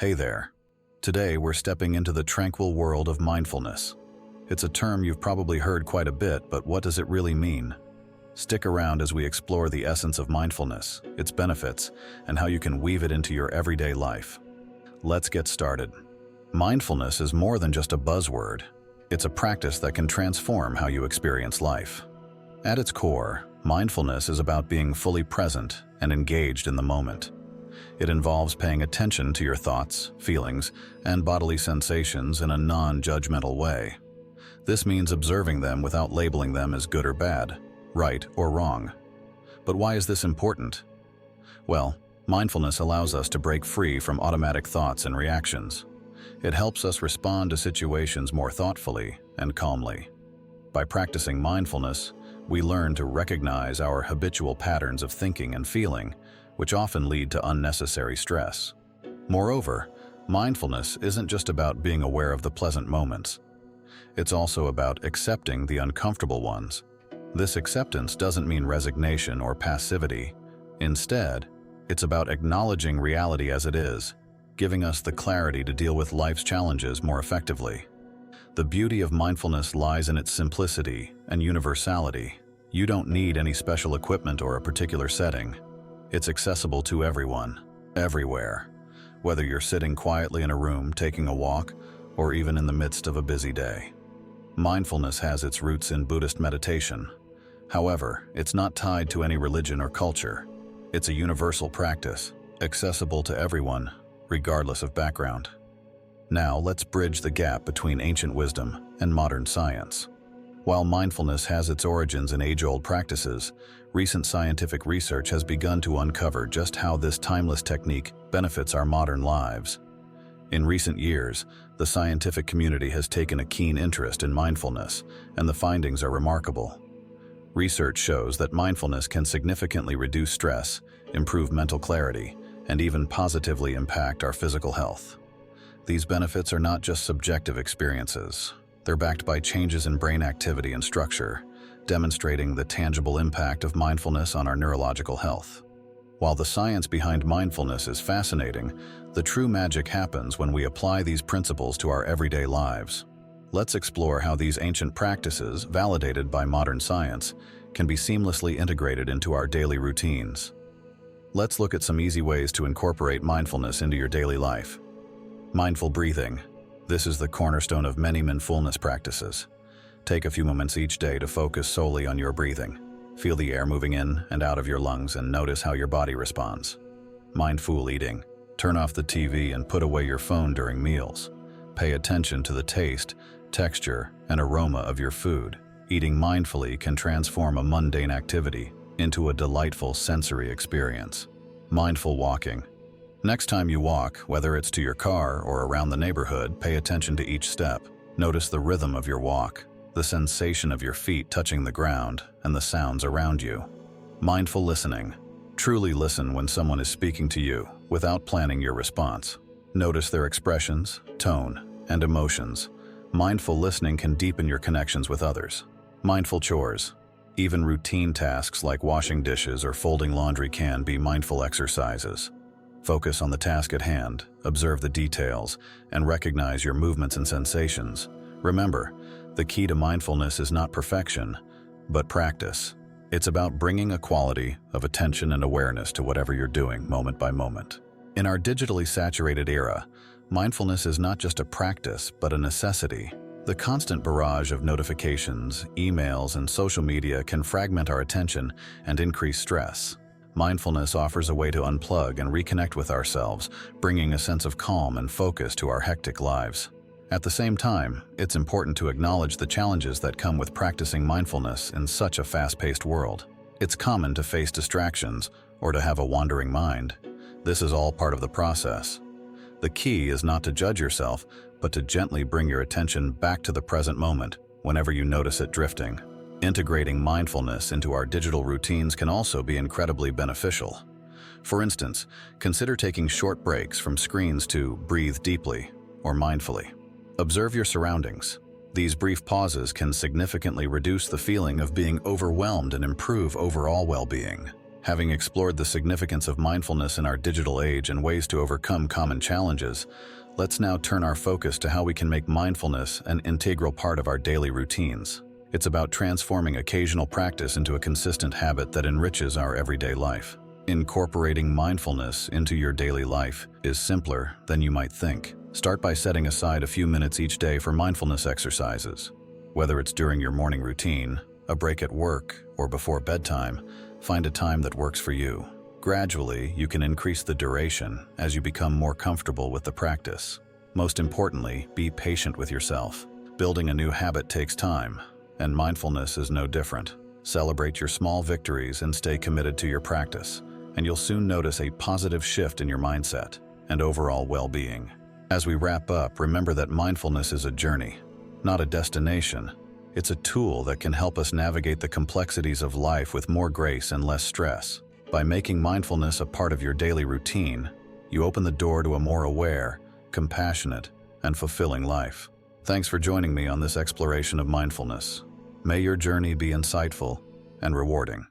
Hey there. Today we're stepping into the tranquil world of mindfulness. It's a term you've probably heard quite a bit, but what does it really mean? Stick around as we explore the essence of mindfulness, its benefits, and how you can weave it into your everyday life. Let's get started. Mindfulness is more than just a buzzword. It's a practice that can transform how you experience life. At its core, mindfulness is about being fully present and engaged in the moment. It involves paying attention to your thoughts, feelings, and bodily sensations in a non-judgmental way. This means observing them without labeling them as good or bad, right or wrong. But why is this important? Well, mindfulness allows us to break free from automatic thoughts and reactions. It helps us respond to situations more thoughtfully and calmly. By practicing mindfulness, we learn to recognize our habitual patterns of thinking and feeling, which often lead to unnecessary stress. Moreover, mindfulness isn't just about being aware of the pleasant moments. It's also about accepting the uncomfortable ones. This acceptance doesn't mean resignation or passivity. Instead, it's about acknowledging reality as it is, giving us the clarity to deal with life's challenges more effectively. The beauty of mindfulness lies in its simplicity and universality. You don't need any special equipment or a particular setting. It's accessible to everyone, everywhere, whether you're sitting quietly in a room, taking a walk, or even in the midst of a busy day. Mindfulness has its roots in Buddhist meditation. However, it's not tied to any religion or culture. It's a universal practice, accessible to everyone, regardless of background. Now, let's bridge the gap between ancient wisdom and modern science. While mindfulness has its origins in age-old practices, recent scientific research has begun to uncover just how this timeless technique benefits our modern lives. In recent years, the scientific community has taken a keen interest in mindfulness, and the findings are remarkable. Research shows that mindfulness can significantly reduce stress, improve mental clarity, and even positively impact our physical health. These benefits are not just subjective experiences. They're backed by changes in brain activity and structure, demonstrating the tangible impact of mindfulness on our neurological health. While the science behind mindfulness is fascinating, the true magic happens when we apply these principles to our everyday lives. Let's explore how these ancient practices, validated by modern science, can be seamlessly integrated into our daily routines. Let's look at some easy ways to incorporate mindfulness into your daily life. Mindful breathing. This is the cornerstone of many mindfulness practices. Take a few moments each day to focus solely on your breathing. Feel the air moving in and out of your lungs and notice how your body responds. Mindful eating. Turn off the TV and put away your phone during meals. Pay attention to the taste, texture, and aroma of your food. Eating mindfully can transform a mundane activity into a delightful sensory experience. Mindful walking. Next time you walk, whether it's to your car or around the neighborhood, pay attention to each step. Notice the rhythm of your walk, the sensation of your feet touching the ground, and the sounds around you. Mindful listening. Truly listen when someone is speaking to you, without planning your response. Notice their expressions, tone, and emotions. Mindful listening can deepen your connections with others. Mindful chores. Even routine tasks like washing dishes or folding laundry can be mindful exercises. Focus on the task at hand, observe the details, and recognize your movements and sensations. Remember, the key to mindfulness is not perfection, but practice. It's about bringing a quality of attention and awareness to whatever you're doing moment by moment. In our digitally saturated era, mindfulness is not just a practice, but a necessity. The constant barrage of notifications, emails, and social media can fragment our attention and increase stress. Mindfulness offers a way to unplug and reconnect with ourselves, bringing a sense of calm and focus to our hectic lives. At the same time, it's important to acknowledge the challenges that come with practicing mindfulness in such a fast-paced world. It's common to face distractions or to have a wandering mind. This is all part of the process. The key is not to judge yourself, but to gently bring your attention back to the present moment whenever you notice it drifting. Integrating mindfulness into our digital routines can also be incredibly beneficial. For instance, consider taking short breaks from screens to breathe deeply or mindfully. Observe your surroundings. These brief pauses can significantly reduce the feeling of being overwhelmed and improve overall well-being. Having explored the significance of mindfulness in our digital age and ways to overcome common challenges, let's now turn our focus to how we can make mindfulness an integral part of our daily routines. It's about transforming occasional practice into a consistent habit that enriches our everyday life. Incorporating mindfulness into your daily life is simpler than you might think. Start by setting aside a few minutes each day for mindfulness exercises. Whether it's during your morning routine, a break at work, or before bedtime, find a time that works for you. Gradually, you can increase the duration as you become more comfortable with the practice. Most importantly, be patient with yourself. Building a new habit takes time, and mindfulness is no different. Celebrate your small victories and stay committed to your practice, and you'll soon notice a positive shift in your mindset and overall well-being. As we wrap up, remember that mindfulness is a journey, not a destination. It's a tool that can help us navigate the complexities of life with more grace and less stress. By making mindfulness a part of your daily routine, you open the door to a more aware, compassionate, and fulfilling life. Thanks for joining me on this exploration of mindfulness. May your journey be insightful and rewarding.